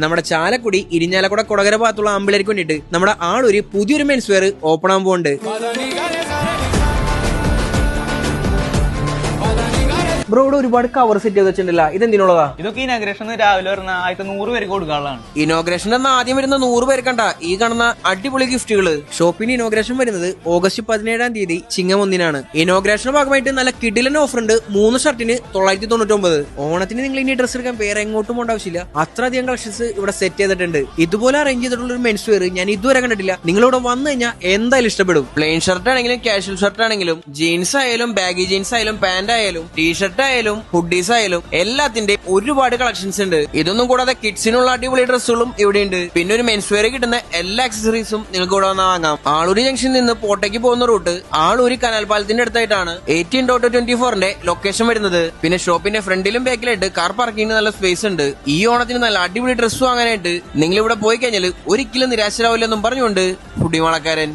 നമ്മുടെ ചാലക്കുടി ഇരിഞ്ഞാലക്കുട കൊടകര ഭാഗത്തുള്ള ആമ്പിളേർക്ക് വേണ്ടിയിട്ട് നമ്മുടെ ആളൊരു പുതിയൊരു മെൻസ് വെയർ ഓപ്പൺ ആകാൻ പോകുന്നുണ്ട്. ബ്രോ ഇവിടെ ഒരുപാട് കവർ സെറ്റ് ചെയ്ത് വെച്ചിട്ടുണ്ടല്ലോ, ഇതെന്തിനുള്ളതാ? ഇതൊക്കെ ഇനോഗ്രേഷൻ രാവിലെ വരുന്ന 100 പേർക്ക് കൊടുക്കാനുള്ളതാണ്. ഇനോഗ്രേഷൻ എന്ന ആദ്യം വരുന്ന 100 പേർക്കണ്ട ഈ കാണുന്ന അടിപൊളി ഗിഫ്റ്റുകള്. ഷോപ്പിന് ഇനോഗ്രേഷൻ വരുന്നത് ഓഗസ്റ്റ് 17 ചിങ്ങം 1 ഇനോഗ്രേഷന്റെ ഭാഗമായിട്ട് നല്ല കിടിലൻ ഓഫർ ഉണ്ട്. 3 ഷർട്ടിന് 999. ഓണത്തിന് നിങ്ങൾ ഇനി ഡ്രസ് എടുക്കാൻ വേറെ എങ്ങോട്ടും പോകേണ്ട ആവശ്യമില്ല, അത്രയധികം കളക്ഷൻസ് ഇവിടെ സെറ്റ് ചെയ്തിട്ടുണ്ട്. ഇതുപോലെ അറേഞ്ച് ചെയ്തിട്ടുള്ള ഒരു മെൻസ് വെയർ ഞാൻ ഇതുവരെ കണ്ടിട്ടില്ല. നിങ്ങളിവിടെ വന്നു കഴിഞ്ഞാൽ എന്തായാലും ഇഷ്ടപ്പെടും. പ്ലെയിൻ ഷർട്ട് ആണെങ്കിലും കാഷ്വൽ ഷർട്ട് ആണെങ്കിലും ജീൻസ് ആയാലും ബാഗി ജീൻസ് ആയാലും പാന്റ് ആയാലും ടീഷർട്ട് ആയാലും ഹുഡീസ് ആയാലും എല്ലാത്തിന്റെ ഒരുപാട് കളക്ഷൻസ് ഉണ്ട്. ഇതൊന്നും കൂടാതെ കിഡ്സിനുള്ള അടിപൊളി ഡ്രസ്സുകളും ഇവിടെ ഉണ്ട്. പിന്നെ ഒരു മെൻസ് വെയർ കിട്ടുന്ന എല്ലാ ആക്സസറീസും നിങ്ങൾക്ക് ഇവിടെ വന്നാൽ വാങ്ങാം. ആളൂര് ജംഗ്ഷനിൽ നിന്ന് പോട്ടയ്ക്ക് പോകുന്ന റൂട്ട് ആളൂര് കനാൽ പാലത്തിന്റെ അടുത്തായിട്ടാണ് 18.24 ലൊക്കേഷൻ വരുന്നത്. പിന്നെ ഷോപ്പിന്റെ ഫ്രണ്ടിലും ബാക്കിലായിട്ട് കാർ പാർക്കിംഗിന് നല്ല സ്പേസ് ഉണ്ട്. ഈ ഓണത്തിന് നല്ല അടിപൊളി ഡ്രസ്സ് വാങ്ങാനായിട്ട് നിങ്ങൾ ഇവിടെ പോയി കഴിഞ്ഞാൽ ഒരിക്കലും നിരാശരാവില്ലെന്നും പറഞ്ഞുകൊണ്ട് ഫുഡിമാളക്കാരൻ.